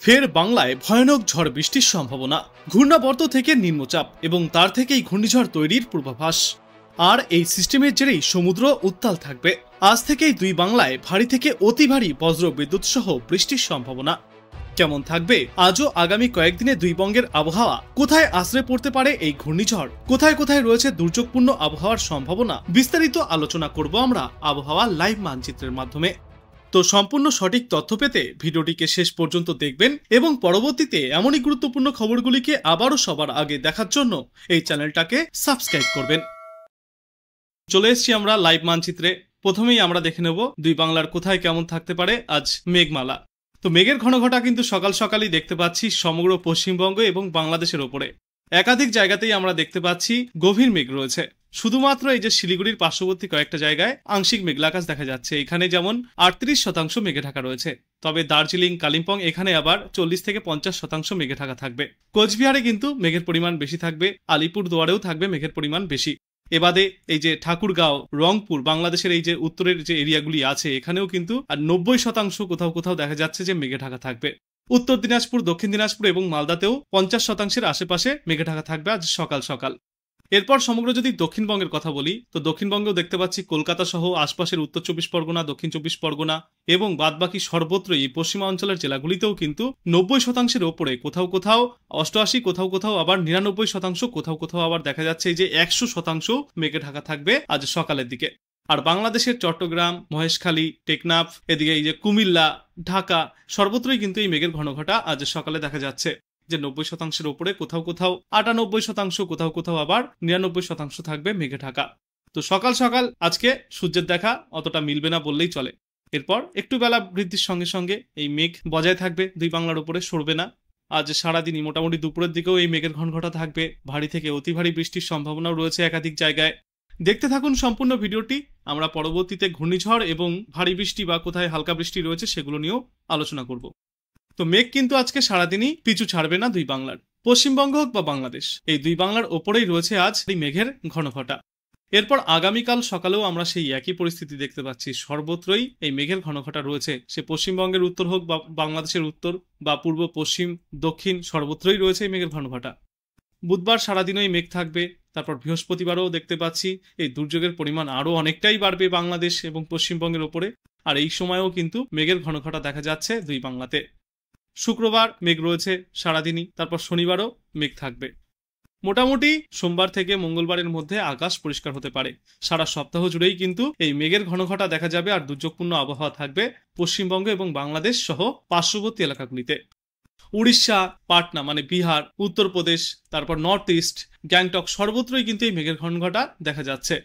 ফের বাংলায় ভয়ানক ঝড় বৃষ্টির সম্ভাবনা। ঘূর্ণাবর্ত থেকে নিম্নচাপ এবং তার থেকেই ঘূর্ণিঝড় তৈরির পূর্বাভাস। আর এই সিস্টেমের জেরেই সমুদ্র উত্তাল থাকবে। আজ থেকেই দুই বাংলায় ভারী থেকে অতি ভারী বজ্র বিদ্যুৎ সহ বৃষ্টির সম্ভাবনা। কেমন থাকবে আজও আগামী কয়েকদিনে দুই বঙ্গের আবহাওয়া, কোথায় আশ্রয় পড়তে পারে এই ঘূর্ণিঝড়, কোথায় কোথায় রয়েছে দুর্যোগপূর্ণ আবহাওয়ার সম্ভাবনা, বিস্তারিত আলোচনা করব আমরা আবহাওয়া লাইভ মানচিত্রের মাধ্যমে। তো সম্পূর্ণ সঠিক তথ্য পেতে ভিডিওটিকে শেষ পর্যন্ত দেখবেন এবং পরবর্তীতে এমনই গুরুত্বপূর্ণ খবরগুলিকে আবারও সবার আগে দেখার জন্য এই চ্যানেলটাকে সাবস্ক্রাইব করবেন। চলে এসেছি আমরা লাইভ মানচিত্রে। প্রথমেই আমরা দেখে নেব দুই বাংলার কোথায় কেমন থাকতে পারে আজ মেঘমালা। তো মেঘের ঘনঘটা কিন্তু সকাল সকালই দেখতে পাচ্ছি সমগ্র পশ্চিমবঙ্গ এবং বাংলাদেশের ওপরে। একাধিক জায়গাতেই আমরা দেখতে পাচ্ছি গভীর মেঘ রয়েছে। শুধুমাত্র এই যে শিলিগুড়ির পার্শ্ববর্তী কয়েকটা জায়গায় আংশিক মেঘলা আকাশ দেখা যাচ্ছে। এখানে যেমন 38% মেঘে ঢাকা রয়েছে। তবে দার্জিলিং, কালিম্পং এখানে আবার 40 থেকে 50% মেঘে ঢাকা থাকবে। কোচবিহারে কিন্তু মেঘের পরিমাণ বেশি থাকবে। আলিপুরদুয়ারেও থাকবে মেঘের পরিমাণ বেশি। এবাদে এই যে ঠাকুরগাঁও, রংপুর, বাংলাদেশের এই যে উত্তরের যে এরিয়াগুলি আছে এখানেও কিন্তু আর 90% কোথাও কোথাও দেখা যাচ্ছে যে মেঘে ঢাকা থাকবে। উত্তর দিনাজপুর, দক্ষিণ দিনাজপুর এবং মালদাতেও 50%-এর আশেপাশে মেঘে ঢাকা থাকবে আজ সকাল সকাল। এরপর সমগ্র যদি দক্ষিণবঙ্গের কথা বলি, তো দক্ষিণবঙ্গেও দেখতে পাচ্ছি কলকাতা সহ আশপাশের উত্তর 24 পরগনা, দক্ষিণ 24 পরগনা এবং বাদবাকি সর্বত্রই পশ্চিমা অঞ্চলের জেলাগুলিতেও কিন্তু 90%-এর ওপরে, কোথাও কোথাও 88, কোথাও কোথাও আবার 99%, কোথাও কোথাও আবার দেখা যাচ্ছে এই যে 100% মেঘে ঢাকা থাকবে আজ সকালের দিকে। আর বাংলাদেশের চট্টগ্রাম, মহেশখালী, টেকনাফ, এদিকে এই যে কুমিল্লা, ঢাকা সর্বত্রই কিন্তু এই মেঘের ঘনঘটা আজ সকালে দেখা যাচ্ছে যে 90%-এর ওপরে, কোথাও কোথাও 98%, কোথাও কোথাও আবার 99% থাকবে মেঘে ঢাকা। তো সকাল সকাল আজকে সূর্যের দেখা অতটা মিলবে না বললেই চলে। এরপর একটু বেলা বৃদ্ধির সঙ্গে সঙ্গে এই মেঘ বজায় থাকবে দুই বাংলার উপরে, সরবে না। আজ সারাদিনই মোটামুটি দুপুরের দিকেও এই মেঘের ঘনঘটা থাকবে। ভারী থেকে অতি ভারী বৃষ্টির সম্ভাবনাও রয়েছে একাধিক জায়গায়। দেখতে থাকুন সম্পূর্ণ ভিডিওটি। আমরা পরবর্তীতে ঘূর্ণিঝড় এবং ভারী বৃষ্টি বা কোথায় হালকা বৃষ্টি রয়েছে সেগুলো নিয়েও আলোচনা করব। তো মেঘ কিন্তু আজকে সারাদিনই পিছু ছাড়বে না দুই বাংলার। পশ্চিমবঙ্গ হোক বা বাংলাদেশ, এই দুই বাংলার ওপরেই রয়েছে আজ এই মেঘের ঘনঘটা। এরপর আগামীকাল সকালেও আমরা সেই একই পরিস্থিতি দেখতে পাচ্ছি। সর্বত্রই এই মেঘের ঘনঘটা রয়েছে। সে পশ্চিমবঙ্গের উত্তর হোক বা বাংলাদেশের উত্তর বা পূর্ব, পশ্চিম, দক্ষিণ সর্বত্রই রয়েছে এই মেঘের ঘনঘটা। বুধবার সারাদিনই মেঘ থাকবে। তারপর বৃহস্পতিবারও দেখতে পাচ্ছি এই দুর্যোগের পরিমাণ আরও অনেকটাই বাড়বে বাংলাদেশ এবং পশ্চিমবঙ্গের ওপরে। আর এই সময়ও কিন্তু মেঘের ঘনঘটা দেখা যাচ্ছে দুই বাংলাতে। শুক্রবার মেঘ রয়েছে সারাদিনই। তারপর শনিবারও মেঘ থাকবে। মোটামুটি সোমবার থেকে মঙ্গলবারের মধ্যে আকাশ পরিষ্কার হতে পারে। সারা সপ্তাহ জুড়েই কিন্তু এই মেঘের ঘনঘটা দেখা যাবে আর দুর্যোগপূর্ণ আবহাওয়া থাকবে পশ্চিমবঙ্গ এবং বাংলাদেশ সহ পার্শ্ববর্তী এলাকাগুলিতে। উড়িষ্যা, পাটনা মানে বিহার, উত্তরপ্রদেশ, তারপর নর্থ ইস্ট, গ্যাংটক সর্বত্রই কিন্তু এই মেঘের ঘনঘটা দেখা যাচ্ছে।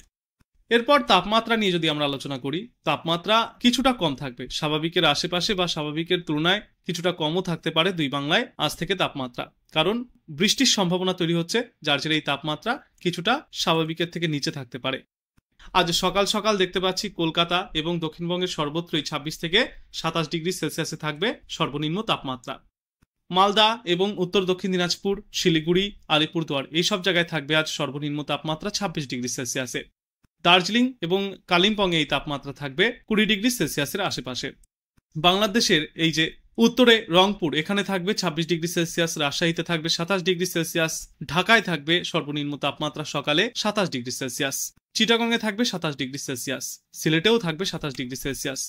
এরপর তাপমাত্রা নিয়ে যদি আমরা আলোচনা করি, তাপমাত্রা কিছুটা কম থাকবে। স্বাভাবিকের আশেপাশে বা স্বাভাবিকের তুলনায় কিছুটা কমও থাকতে পারে দুই বাংলায় আজ থেকে তাপমাত্রা। কারণ বৃষ্টির সম্ভাবনা তৈরি হচ্ছে, যার জেরে এই তাপমাত্রা কিছুটা স্বাভাবিকের থেকে নিচে থাকতে পারে। আজ সকাল সকাল দেখতে পাচ্ছি কলকাতা এবং দক্ষিণবঙ্গের সর্বত্রই 26 থেকে 27 ডিগ্রি সেলসিয়াসে থাকবে সর্বনিম্ন তাপমাত্রা। মালদা এবং উত্তর দক্ষিণ দিনাজপুর, শিলিগুড়ি, আলিপুরদুয়ার এইসব জায়গায় থাকবে আজ সর্বনিম্ন তাপমাত্রা 26 ডিগ্রি সেলসিয়াসে। দার্জিলিং এবং কালিম্পং এই তাপমাত্রা থাকবে 20 ডিগ্রি সেলসিয়াসের আশেপাশে। বাংলাদেশের এই যে উত্তরে রংপুর, এখানে থাকবে 26 ডিগ্রি সেলসিয়াস, রাজশাহীতে থাকবে 27 ডিগ্রি সেলসিয়াস, ঢাকায় থাকবে সর্বনিম্ন তাপমাত্রা সকালে 27 ডিগ্রি সেলসিয়াস, চিটাগংয়ে থাকবে 27 ডিগ্রি সেলসিয়াস, সিলেটেও থাকবে 27 ডিগ্রি সেলসিয়াস।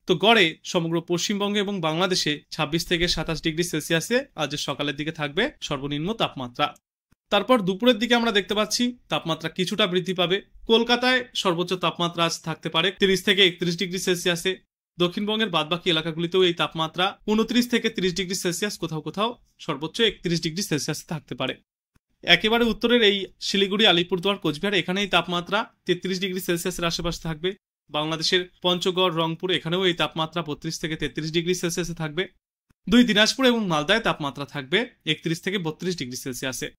তো গড়ে সমগ্র পশ্চিমবঙ্গে এবং বাংলাদেশে 26 থেকে 27 ডিগ্রি সেলসিয়াসে আজ সকালের দিকে থাকবে সর্বনিম্ন তাপমাত্রা। তারপর দুপুরের দিকে আমরা দেখতে পাচ্ছি তাপমাত্রা কিছুটা বৃদ্ধি পাবে। কলকাতায় সর্বোচ্চ তাপমাত্রা আজ থাকতে পারে 30 থেকে 31 ডিগ্রি সেলসিয়াসে। দক্ষিণবঙ্গের বাদবাকি এলাকাগুলিতেও এই তাপমাত্রা 29 থেকে 30 ডিগ্রি সেলসিয়াস, কোথাও কোথাও সর্বোচ্চ 31 ডিগ্রি সেলসিয়াসে থাকতে পারে। একেবারে উত্তরের এই শিলিগুড়ি, আলিপুরদুয়ার, কোচবিহার এখানে এই তাপমাত্রা 33 ডিগ্রি সেলসিয়াসের আশেপাশে থাকবে। বাংলাদেশের পঞ্চগড়, রংপুর এখানেও এই তাপমাত্রা 32 থেকে 33 ডিগ্রি সেলসিয়াসে থাকবে। দুই দিনাজপুর এবং মালদায় তাপমাত্রা থাকবে 31 থেকে 32 ডিগ্রি সেলসিয়াসে।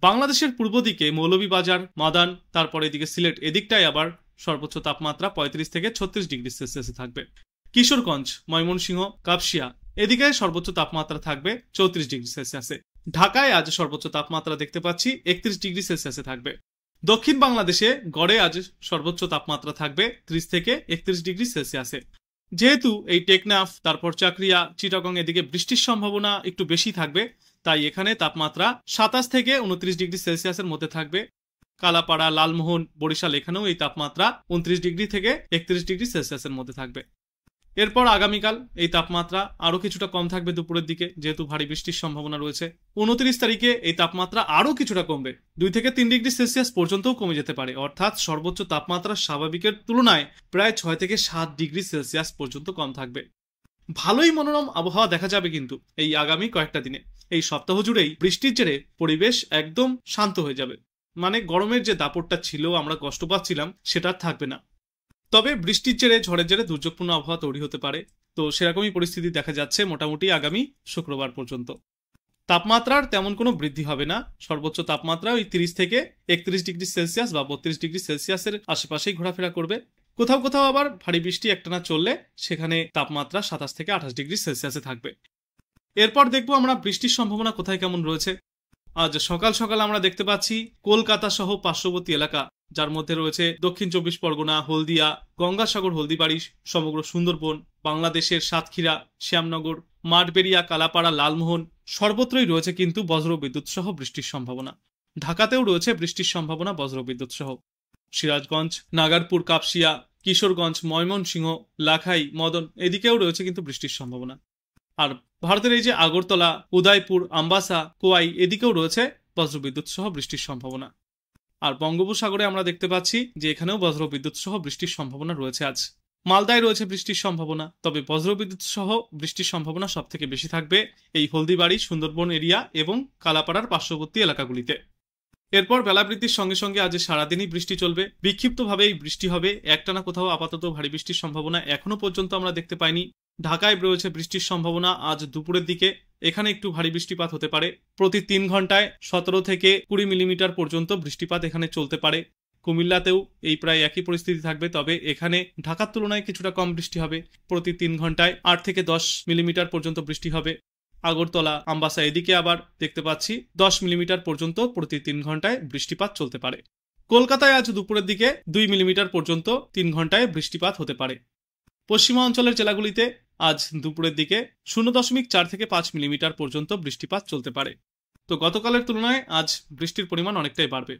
বাংলাদেশের পূর্ব দিকে মৌলভীবাজার, মাদান, তারপরে এদিকে সিলেট এদিকটায় আবার সর্বোচ্চ তাপমাত্রা 35 থেকে 36 ডিগ্রি সেলসিয়াসে থাকবে। কিশোরগঞ্জ, ময়মনসিংহ, কাপসিয়া এদিকে সর্বোচ্চ তাপমাত্রা থাকবে 34 ডিগ্রি সেলসিয়াসে। ঢাকায় আজ সর্বোচ্চ তাপমাত্রা দেখতে পাচ্ছি 31 ডিগ্রি সেলসিয়াসে থাকবে। দক্ষিণ বাংলাদেশে গড়ে আজ সর্বোচ্চ তাপমাত্রা থাকবে 30 থেকে 31 ডিগ্রি সেলসিয়াসে। যেহেতু এই টেকনাফ, তারপর চাকরিয়া, চিটাগং এদিকে বৃষ্টির সম্ভাবনা একটু বেশি থাকবে, তাই এখানে তাপমাত্রা 27 থেকে 29 ডিগ্রি সেলসিয়াসের মধ্যে থাকবে। কালাপাড়া, লালমোহন, বরিশাল এখানেও এই তাপমাত্রা 29 ডিগ্রি থেকে 31 ডিগ্রি সেলসিয়াসের মধ্যে থাকবে। এরপর আগামীকাল এই তাপমাত্রা আরো কিছুটা কম থাকবে দুপুরের দিকে, যেহেতু ভারী বৃষ্টির সম্ভাবনা রয়েছে। 29 তারিখে এই তাপমাত্রা আরো কিছুটা কমবে, 2 থেকে 3 ডিগ্রি সেলসিয়াস পর্যন্তও কমে যেতে পারে, অর্থাৎ সর্বোচ্চ তাপমাত্রা স্বাভাবিকের তুলনায় প্রায় 6 থেকে 7 ডিগ্রি সেলসিয়াস পর্যন্ত কম থাকবে। ভালোই মনোরম আবহাওয়া দেখা যাবে কিন্তু এই আগামী কয়েকটা দিনে। এই সপ্তাহ জুড়েই বৃষ্টির জেরে পরিবেশ একদম শান্ত হয়ে যাবে, মানে গরমের যে দাপটটা ছিল, আমরা কষ্ট পাচ্ছিলাম, সেটা আর থাকবে না। তবে বৃষ্টির জেরে, ঝড়ের জেরে দুর্যোগপূর্ণ আবহাওয়া তৈরি হতে পারে। তো সেরকমই পরিস্থিতি দেখা যাচ্ছে মোটামুটি আগামী শুক্রবার পর্যন্ত। তাপমাত্রার তেমন কোনো বৃদ্ধি হবে না, সর্বোচ্চ তাপমাত্রা ওই 30 থেকে 31 ডিগ্রি সেলসিয়াস বা 32 ডিগ্রি সেলসিয়াসের আশেপাশেই ঘোরাফেরা করবে। কোথাও কোথাও আবার ভারী বৃষ্টি একটানা চললে সেখানে তাপমাত্রা 27 থেকে 28 ডিগ্রি সেলসিয়াসে থাকবে। এরপর দেখবো আমরা বৃষ্টির সম্ভাবনা কোথায় কেমন রয়েছে। আজ সকাল সকাল আমরা দেখতে পাচ্ছি কলকাতা সহ পার্শ্ববর্তী এলাকা, যার মধ্যে রয়েছে দক্ষিণ 24 পরগনা, হলদিয়া, গঙ্গাসাগর, হলদিবাড়ি, সমগ্র সুন্দরবন, বাংলাদেশের সাতক্ষীরা, শ্যামনগর, মাঠবেড়িয়া, কালাপাড়া, লালমোহন, সর্বত্রই রয়েছে কিন্তু বজ্রবিদ্যুৎ সহ বৃষ্টির সম্ভাবনা। ঢাকাতেও রয়েছে বৃষ্টির সম্ভাবনা বজ্রবিদ্যুৎ সহ। সিরাজগঞ্জ, নাগারপুর, কাপসিয়া, কিশোরগঞ্জ, ময়মনসিংহ, লাখাই, মদন এদিকেও রয়েছে কিন্তু বৃষ্টির সম্ভাবনা। আর ভারতের এই যে আগরতলা, উদয়পুর, আম্বাসা, কোয়াই এদিকেও রয়েছে বজ্রবিদ্যুৎ সহ বৃষ্টির সম্ভাবনা। আর বঙ্গোপসাগরে আমরা দেখতে পাচ্ছি যে এখানেও বজ্রবিদ্যুৎ সহ বৃষ্টির সম্ভাবনা রয়েছে আজ। মালদায় রয়েছে বৃষ্টির সম্ভাবনা, তবে বজ্রবিদ্যুৎ সহ বৃষ্টির সম্ভাবনা সব থেকে বেশি থাকবে এই হলদিবাড়ি, সুন্দরবন এরিয়া এবং কালাপাড়ার পার্শ্ববর্তী এলাকাগুলিতে। এরপর বেলা বৃদ্ধির সঙ্গে সঙ্গে আজ সারাদিনই বৃষ্টি চলবে, বিক্ষিপ্তভাবে এই বৃষ্টি হবে, একটানা কোথাও আপাতত ভারী বৃষ্টির সম্ভাবনা এখনো পর্যন্ত আমরা দেখতে পাইনি। ঢাকায় রয়েছে বৃষ্টির সম্ভাবনা আজ দুপুরের দিকে, এখানে একটু ভারী বৃষ্টিপাত হতে পারে। প্রতি 3 ঘন্টায় 17 থেকে 20 মিলিমিটার পর্যন্ত বৃষ্টিপাত এখানে চলতে পারে। কুমিল্লাতেও এই প্রায় একই পরিস্থিতি থাকবে, তবে এখানে ঢাকার তুলনায় কিছুটা কম বৃষ্টি হবে। প্রতি 3 ঘন্টায় 8 থেকে 10 মিলিমিটার পর্যন্ত বৃষ্টি হবে। আগরতলা, আম্বাসা এদিকে আবার দেখতে পাচ্ছি 10 মিলিমিটার পর্যন্ত প্রতি 3 ঘন্টায় বৃষ্টিপাত চলতে পারে। কলকাতায় আজ দুপুরের দিকে 2 মিলিমিটার পর্যন্ত 3 ঘন্টায় বৃষ্টিপাত হতে পারে। পশ্চিমা অঞ্চলের জেলাগুলিতে আজ দুপুরের দিকে 0.4 থেকে 5 মিলিমিটার পর্যন্ত বৃষ্টিপাত চলতে পারে। তো গতকালের তুলনায় আজ বৃষ্টির পরিমাণ অনেকটাই বাড়বে।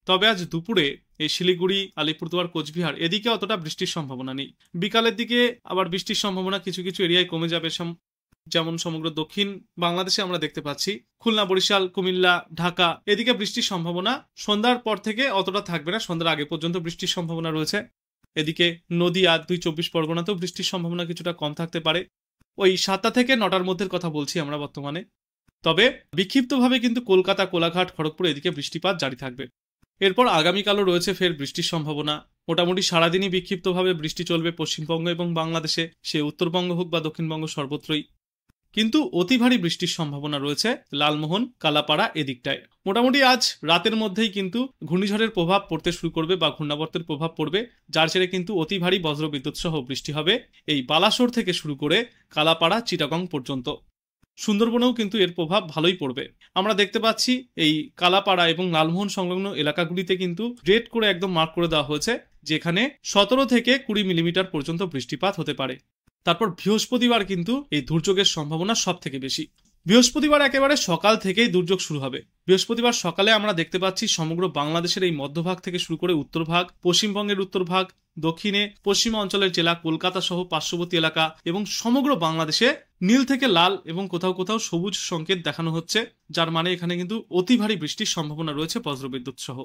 তবে আজ দুপুরে এই শিলিগুড়ি, আলিপুরদুয়ার, কোচবিহার এদিকে অতটা বৃষ্টির সম্ভাবনা নেই। বিকালের দিকে আবার বৃষ্টির সম্ভাবনা কিছু কিছু এরিয়ায় কমে যাবে, যেমন সমগ্র দক্ষিণ বাংলাদেশে আমরা দেখতে পাচ্ছি খুলনা, বরিশাল, কুমিল্লা, ঢাকা এদিকে বৃষ্টির সম্ভাবনা সন্ধ্যার পর থেকে অতটা থাকবে না, সন্ধ্যার আগে পর্যন্ত বৃষ্টির সম্ভাবনা রয়েছে। এদিকে নদিয়া, 24 পরগনাতেও বৃষ্টির সম্ভাবনা কিছুটা কম থাকতে পারে। ওই 7টা থেকে 9টার মধ্যে কথা বলছি আমরা বর্তমানে। তবে বিক্ষিপ্তভাবে কিন্তু কলকাতা, কোলাঘাট, খড়গপুর এদিকে বৃষ্টিপাত জারি থাকবে। এরপর আগামীকালও রয়েছে ফের বৃষ্টির সম্ভাবনা। মোটামুটি সারাদিনই বিক্ষিপ্তভাবে বৃষ্টি চলবে পশ্চিমবঙ্গ এবং বাংলাদেশে, সে উত্তরবঙ্গ হোক বা দক্ষিণবঙ্গ সর্বত্রই। কিন্তু অতি ভারী বৃষ্টির সম্ভাবনা রয়েছে লালমোহন, কালাপাড়া এদিকটায়। মোটামুটি আজ রাতের মধ্যেই কিন্তু ঘূর্ণিঝড়ের প্রভাব পড়তে শুরু করবে বা ঘূর্ণাবর্তের প্রভাব পড়বে, যার জেরে কিন্তু অতি ভারী বজ্রবিদ্যুৎ সহ বৃষ্টি হবে এই বালাসোর থেকে শুরু করে কালাপাড়া, চিটাগং পর্যন্ত। সুন্দরবনেও কিন্তু এর প্রভাব ভালোই পড়বে। আমরা দেখতে পাচ্ছি এই কালাপাড়া এবং লালমোহন সংলগ্ন এলাকাগুলিতে কিন্তু রেড করে একদম মার্ক করে দেওয়া হয়েছে, যেখানে 17 থেকে 20 মিলিমিটার পর্যন্ত বৃষ্টিপাত হতে পারে। তারপর বৃহস্পতিবার কিন্তু এই দুর্যোগের সম্ভাবনা সব থেকে বেশি। বৃহস্পতিবার একেবারে সকাল থেকেই দুর্যোগ শুরু হবে। বৃহস্পতিবার সকালে আমরা দেখতে পাচ্ছি সমগ্র বাংলাদেশের এই মধ্যভাগ থেকে শুরু করে উত্তরভাগ, পশ্চিমবঙ্গের উত্তরভাগ, দক্ষিণে পশ্চিমা অঞ্চলের জেলা, কলকাতা সহ পার্শ্ববর্তী এলাকা এবং সমগ্র বাংলাদেশে নীল থেকে লাল এবং কোথাও কোথাও সবুজ সংকেত দেখানো হচ্ছে, যার মানে এখানে কিন্তু অতি ভারী বৃষ্টির সম্ভাবনা রয়েছে বজ্রবিদ্যুৎ সহ।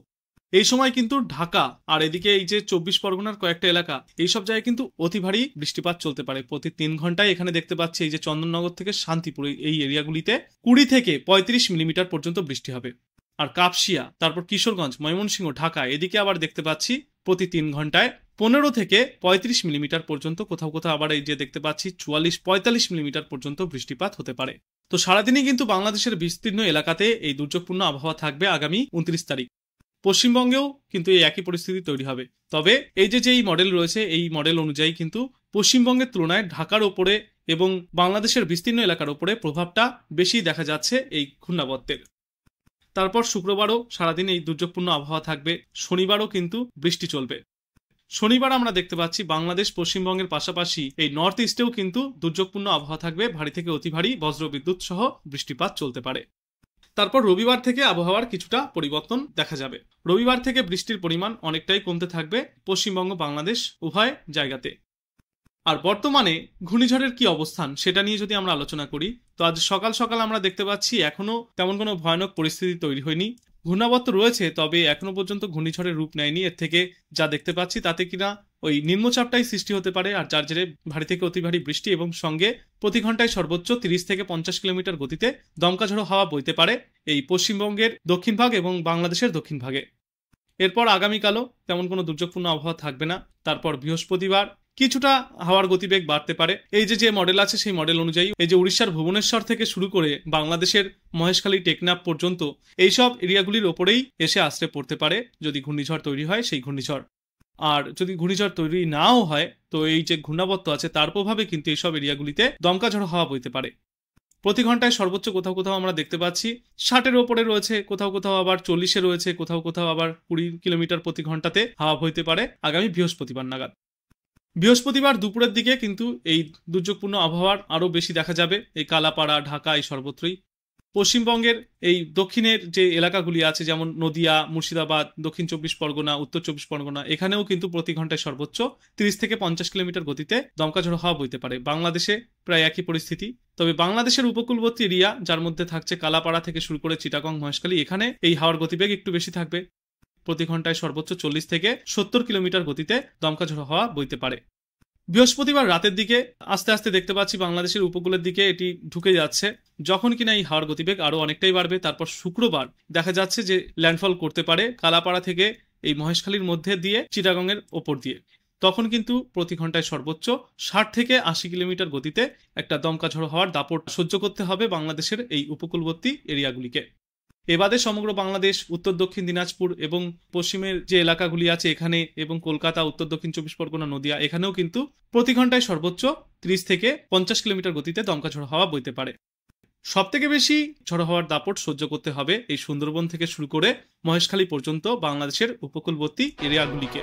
এই সময় কিন্তু ঢাকা আর এদিকে এই যে 24 পরগনার কয়েকটা এলাকা, এইসব জায়গায় কিন্তু অতি ভারী বৃষ্টিপাত চলতে পারে। প্রতি 3 ঘন্টায় এখানে দেখতে পাচ্ছি এই যে চন্দননগর থেকে শান্তিপুর এই এরিয়াগুলিতে 20 থেকে 35 মিলিমিটার পর্যন্ত বৃষ্টি হবে। আর কাপসিয়া, তারপর কিশোরগঞ্জ, ময়মনসিংহ, ঢাকা এদিকে আবার দেখতে পাচ্ছি প্রতি 3 ঘন্টায় 15 থেকে 35 মিলিমিটার পর্যন্ত, কোথাও কোথাও আবার এই যে দেখতে পাচ্ছি 44-45 মিলিমিটার পর্যন্ত বৃষ্টিপাত হতে পারে। তো সারাদিনই কিন্তু বাংলাদেশের বিস্তীর্ণ এলাকাতে এই দুর্যোগপূর্ণ আবহাওয়া থাকবে আগামী 29 তারিখ। পশ্চিমবঙ্গেও কিন্তু এই একই পরিস্থিতি তৈরি হবে। তবে এই যে এই মডেল রয়েছে, এই মডেল অনুযায়ী কিন্তু পশ্চিমবঙ্গের তুলনায় ঢাকার ওপরে এবং বাংলাদেশের বিস্তীর্ণ এলাকার ওপরে প্রভাবটা বেশি দেখা যাচ্ছে এই ঘূর্ণাবর্তের। তারপর শুক্রবারও সারাদিন এই দুর্যোগপূর্ণ আবহাওয়া থাকবে, শনিবারও কিন্তু বৃষ্টি চলবে। শনিবার আমরা দেখতে পাচ্ছি বাংলাদেশ পশ্চিমবঙ্গের পাশাপাশি এই নর্থ ইস্টেও কিন্তু দুর্যোগপূর্ণ আবহাওয়া থাকবে, ভারী থেকে অতি ভারী বজ্রবিদ্যুৎ সহ বৃষ্টিপাত চলতে পারে। তারপর রবিবার থেকে আবহাওয়ার কিছুটা পরিবর্তন দেখা যাবে। রবিবার থেকে বৃষ্টির পরিমাণ অনেকটাই কমতে থাকবে পশ্চিমবঙ্গ বাংলাদেশ উভয় জায়গাতে। আর বর্তমানে ঘূর্ণিঝড়ের কি অবস্থান সেটা নিয়ে যদি আমরা আলোচনা করি, তো আজ সকাল সকাল আমরা দেখতে পাচ্ছি এখনো তেমন কোনো ভয়ানক পরিস্থিতি তৈরি হয়নি। ঘূর্ণাবর্ত রয়েছে, তবে এখনো পর্যন্ত ঘূর্ণিঝড়ের রূপ নেয়নি। এর থেকে যা দেখতে পাচ্ছি তাতে কিনা ওই নিম্নচাপটাই সৃষ্টি হতে পারে, আর যার জেরে ভারী থেকে অতি ভারী বৃষ্টি এবং সঙ্গে প্রতি ঘন্টায় সর্বোচ্চ 30 থেকে 50 কিলোমিটার গতিতে দমকা ঝোড়ো হাওয়া বইতে পারে এই পশ্চিমবঙ্গের দক্ষিণ ভাগ এবং বাংলাদেশের দক্ষিণ ভাগে। এরপর আগামীকালও তেমন কোনো দুর্যোগপূর্ণ আবহাওয়া থাকবে না। তারপর বৃহস্পতিবার কিছুটা হাওয়ার গতিবেগ বাড়তে পারে। এই যে মডেল আছে সেই মডেল অনুযায়ী এই যে উড়িষ্যার ভুবনেশ্বর থেকে শুরু করে বাংলাদেশের মহেশখালী টেকনাফ পর্যন্ত এইসব এরিয়াগুলির ওপরেই এসে আশ্রে পড়তে পারে যদি ঘূর্ণিঝড় তৈরি হয় সেই ঘূর্ণিঝড়। আর যদি ঘূর্ণিঝড় তৈরি নাও হয় তো এই যে ঘূর্ণাবর্ত আছে তার প্রভাবে কিন্তু এইসব এরিয়াগুলিতে দমকা ঝড়ো হাওয়া বইতে পারে। প্রতি ঘন্টায় সর্বোচ্চ কোথাও কোথাও আমরা দেখতে পাচ্ছি 60-এর ওপরে রয়েছে, কোথাও কোথাও আবার 40-এ রয়েছে, কোথাও কোথাও আবার 20 কিলোমিটার প্রতি ঘন্টাতে হাওয়া বইতে পারে আগামী বৃহস্পতিবার নাগাদ। বৃহস্পতিবার দুপুরের দিকে কিন্তু এই দুর্যোগপূর্ণ আবহাওয়ার আরও বেশি দেখা যাবে এই কালাপাড়া, ঢাকা এই সর্বত্রই। পশ্চিমবঙ্গের এই দক্ষিণের যে এলাকাগুলি আছে যেমন নদিয়া, মুর্শিদাবাদ, দক্ষিণ 24 পরগনা, উত্তর 24 পরগনা, এখানেও কিন্তু প্রতি ঘন্টায় সর্বোচ্চ 30 থেকে 50 কিলোমিটার গতিতে দমকা ঝড়ো হাওয়া বইতে পারে। বাংলাদেশে প্রায় একই পরিস্থিতি, তবে বাংলাদেশের উপকূলবর্তী এরিয়া যার মধ্যে থাকছে কালাপাড়া থেকে শুরু করে চিটাগং, মহেশখালী, এখানে এই হাওয়ার গতিবেগ একটু বেশি থাকবে। প্রতি ঘন্টায় সর্বোচ্চ 40 থেকে 70 কিলোমিটার গতিতে দমকা ঝড়ো হাওয়া বইতে পারে। বৃহস্পতিবার রাতের দিকে আস্তে আস্তে দেখতে পাচ্ছি বাংলাদেশের উপকূলের দিকে এটি ঢুকে যাচ্ছে, যখন কিনা এই হাওয়ার গতিবেগ আরো অনেকটাই বাড়বে। তারপর শুক্রবার দেখা যাচ্ছে যে ল্যান্ডফল করতে পারে কালাপাড়া থেকে এই মহেশখালীর মধ্যে দিয়ে চিটাগংয়ের ওপর দিয়ে। তখন কিন্তু প্রতি ঘন্টায় সর্বোচ্চ 60 থেকে 80 কিলোমিটার গতিতে একটা দমকা ঝড়ো হওয়ার দাপট সহ্য করতে হবে বাংলাদেশের এই উপকূলবর্তী এরিয়াগুলিকে। এবাদে সমগ্র বাংলাদেশ, উত্তর দক্ষিণ দিনাজপুর এবং পশ্চিমের যে এলাকাগুলি আছে এখানে এবং কলকাতা, উত্তর দক্ষিণ 24 পরগনা, নদিয়া, এখানেও কিন্তু প্রতি ঘন্টায় সর্বোচ্চ 30 থেকে 50 কিলোমিটার গতিতে দমকা ঝড়ো হাওয়া বইতে পারে। সব থেকে বেশি ঝড়ো হাওয়ার দাপট সহ্য করতে হবে এই সুন্দরবন থেকে শুরু করে মহেশখালী পর্যন্ত বাংলাদেশের উপকূলবর্তী এরিয়াগুলিকে।